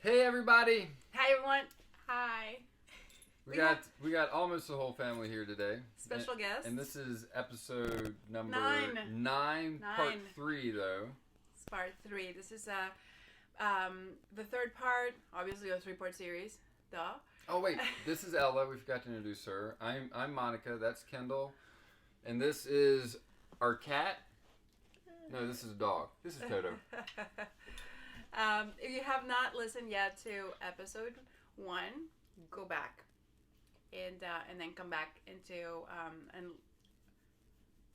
Hey everybody! Hi everyone. Hi. We got almost the whole family here today. Special guest. And this is episode number 9. part 3 though. It's part 3. This is the third part, obviously a 3-part series. Duh. Oh wait, this is Ella. We forgot to introduce her. I'm Monica. That's Kendall, and this is our cat. No, this is a dog. This is Toto. If you have not listened yet to episode 1, go back and then come back into and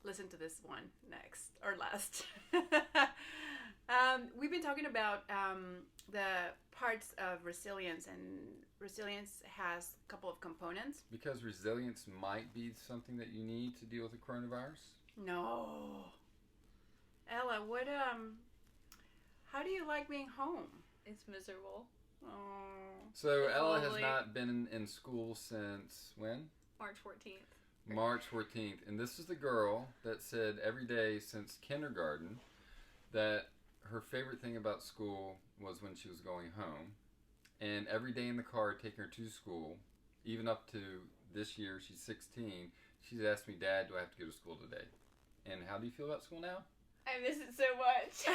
listen to this one next or last. We've been talking about the parts of resilience, and resilience has a couple of components. Because resilience might be something that you need to deal with the coronavirus? No. Ella, how do you like being home? It's miserable. Oh. So It's Ella has lovely. not been in school since when? March 14th. March 14th. And this is the girl that said every day since kindergarten that her favorite thing about school was when she was going home. And every day in the car taking her to school, even up to this year, she's 16, she's asked me, Dad, do I have to go to school today? And how do you feel about school now? I miss it so much.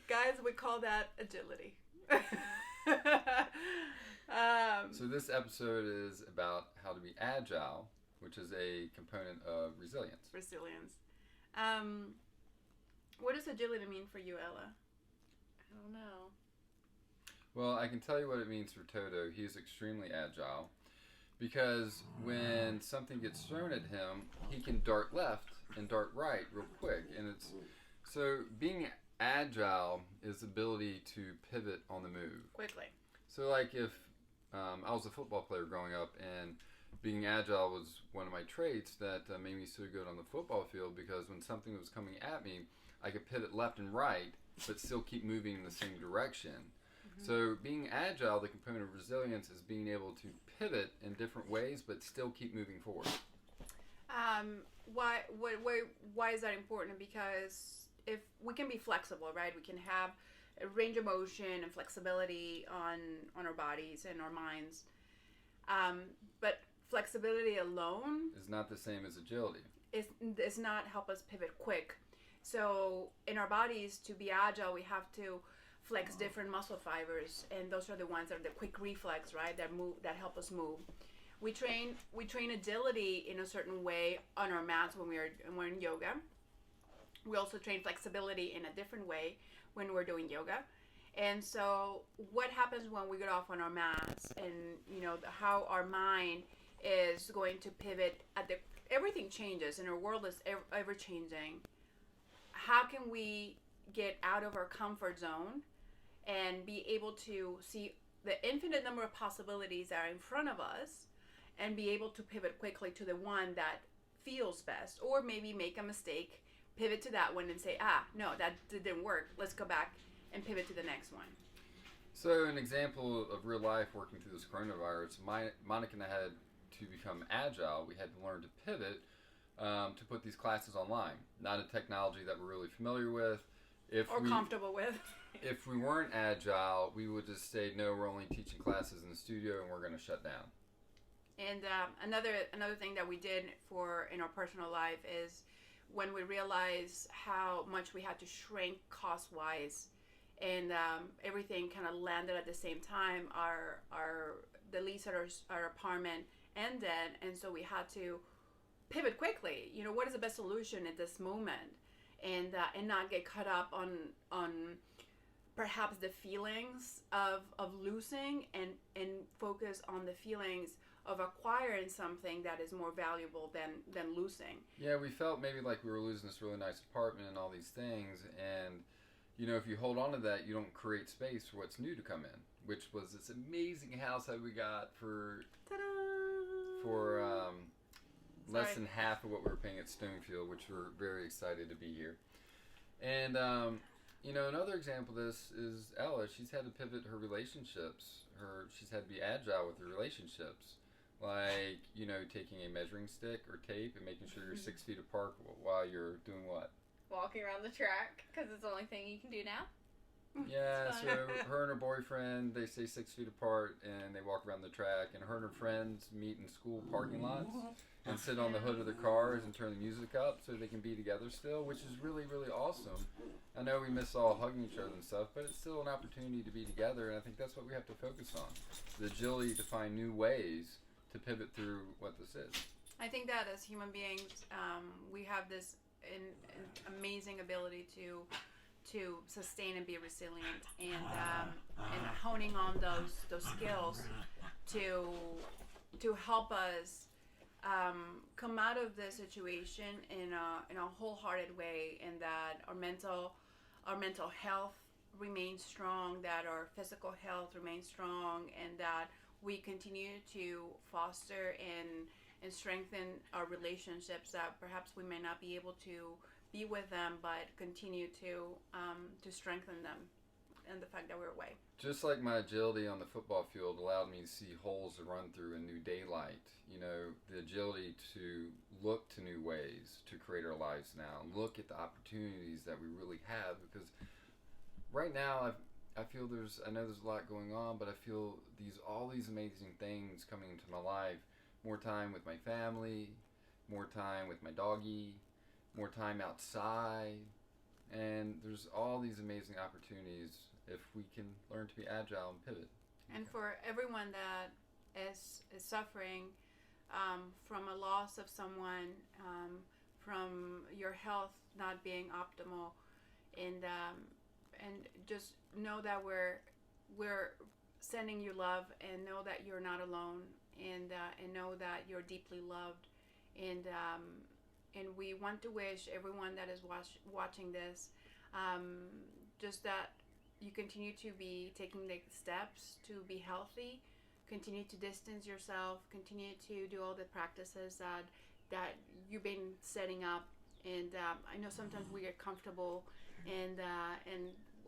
Guys, we call that agility. So this episode is about how to be agile, which is a component of resilience. Resilience. What does agility mean for you, Ella? I don't know. Well, I can tell you what it means for Toto. He's extremely agile because when something gets thrown at him, he can dart left and dart right real quick. And it's so being agile is the ability to pivot on the move. Quickly. So like if I was a football player growing up, and being agile was one of my traits that made me so good on the football field, because when something was coming at me, I could pivot left and right, but still keep moving in the same direction. Mm-hmm. So being agile, the component of resilience is being able to pivot in different ways, but still keep moving forward. Why is that important? Because if we can be flexible, right? We can have a range of motion and flexibility on our bodies and our minds. But flexibility alone is not the same as agility. Is not help us pivot quick. So in our bodies, to be agile, we have to flex different muscle fibers, and those are the ones that are the quick reflex, right? That help us move. We train agility in a certain way on our mats when we're in yoga. We also train flexibility in a different way when we're doing yoga. And so what happens when we get off on our mats, and how our mind is going to pivot everything changes, and our world is ever changing. How can we get out of our comfort zone and be able to see the infinite number of possibilities that are in front of us, and be able to pivot quickly to the one that feels best, or maybe make a mistake, pivot to that one and say, no, that didn't work. Let's go back and pivot to the next one. So an example of real life working through this coronavirus, Monica and I had to become agile. We had to learn to pivot to put these classes online. Not a technology that we're really familiar with. Comfortable with. If we weren't agile, we would just say, no, we're only teaching classes in the studio and we're going to shut down. And another thing that we did in our personal life is when we realized how much we had to shrink cost-wise, and everything kind of landed at the same time. The lease at our apartment ended, and so we had to pivot quickly. What is the best solution at this moment, and not get caught up on perhaps the feelings of losing, and focus on the feelings of acquiring something that is more valuable than losing. Yeah, we felt maybe like we were losing this really nice apartment and all these things, and if you hold on to that, you don't create space for what's new to come in, which was this amazing house that we got for less than half of what we were paying at Stonefield, which we're very excited to be here. And another example of this is Ella. She's had to pivot her relationships. She's had to be agile with her relationships. Like, taking a measuring stick or tape and making sure you're 6 feet apart while you're doing what? Walking around the track, because it's the only thing you can do now. Yeah, It's so fun. her and her boyfriend, they stay 6 feet apart and they walk around the track. And her and her friends meet in school parking lots and sit on the hood of their cars and turn the music up so they can be together still, which is really, really awesome. I know we miss all hugging each other and stuff, but it's still an opportunity to be together, and I think that's what we have to focus on. The agility to find new ways to pivot through what this is. I think that as human beings, we have this an amazing ability to sustain and be resilient, and honing on those skills to help us come out of the situation in a wholehearted way, and that our mental health remains strong, that our physical health remains strong, and that we continue to foster and strengthen our relationships, that perhaps we may not be able to be with them, but continue to strengthen them, and the fact that we're away. Just like my agility on the football field allowed me to see holes to run through in new daylight, the agility to look to new ways to create our lives now, look at the opportunities that we really have, because right now I feel I know there's a lot going on, but I feel all these amazing things coming into my life. More time with my family, more time with my doggy, more time outside, and there's all these amazing opportunities if we can learn to be agile and pivot. And for everyone that is suffering from a loss of someone, from your health not being optimal, and just know that we're sending you love, and know that you're not alone, and know that you're deeply loved, and we want to wish everyone that is watching this just that you continue to be taking the steps to be healthy, continue to distance yourself, continue to do all the practices that you've been setting up, and I know sometimes we get comfortable, and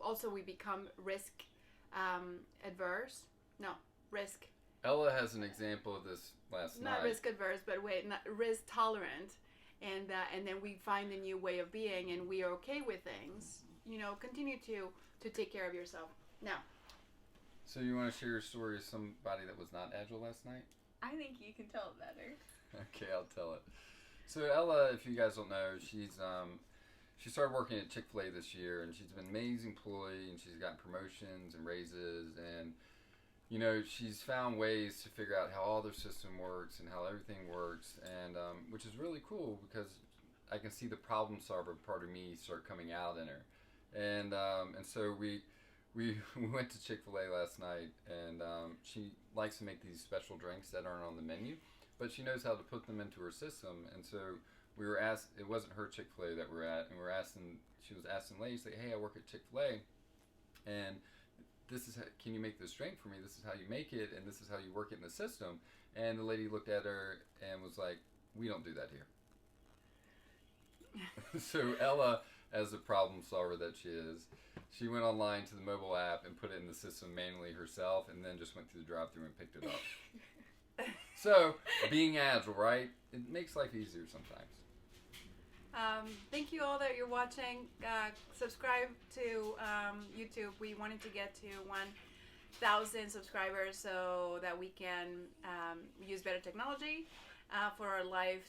also we become risk risk. Ella has an example of this last night. Not risk adverse, but not risk tolerant, and then we find a new way of being, and we are okay with things. Continue to take care of yourself. Now. So you want to share your story of somebody that was not agile last night? I think you can tell it better. Okay, I'll tell it. So Ella, if you guys don't know, she started working at Chick-fil-A this year, and she's been an amazing employee, and she's gotten promotions and raises, and she's found ways to figure out how all their system works and how everything works, and which is really cool, because I can see the problem solver part of me start coming out in her, and so we went to Chick-fil-A last night, and she likes to make these special drinks that aren't on the menu, but she knows how to put them into her system, and so we were asked. It wasn't her Chick-fil-A that we're at, and she was asking ladies, like, "Hey, I work at Chick-fil-A, and can you make this drink for me? This is how you make it, and this is how you work it in the system." And the lady looked at her and was like, "We don't do that here." So Ella, as the problem solver that she is, she went online to the mobile app and put it in the system manually herself, and then just went through the drive-thru and picked it up. So, being agile, right? It makes life easier sometimes. Thank you all that you're watching. Subscribe to YouTube. We wanted to get to 1,000 subscribers so that we can use better technology for our live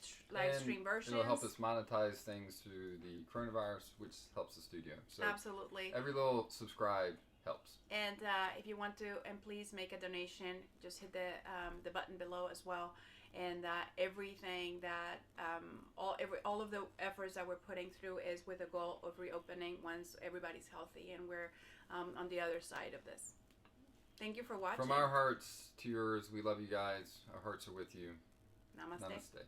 stream versions. It'll help us monetize things through the coronavirus, which helps the studio. So absolutely. Every little subscribe helps. And if you want to, and please make a donation, just hit the button below as well. And everything that all of the efforts that we're putting through is with the goal of reopening once everybody's healthy and we're on the other side of this. Thank you for watching. From our hearts to yours, we love you guys. Our hearts are with you. Namaste. Namaste.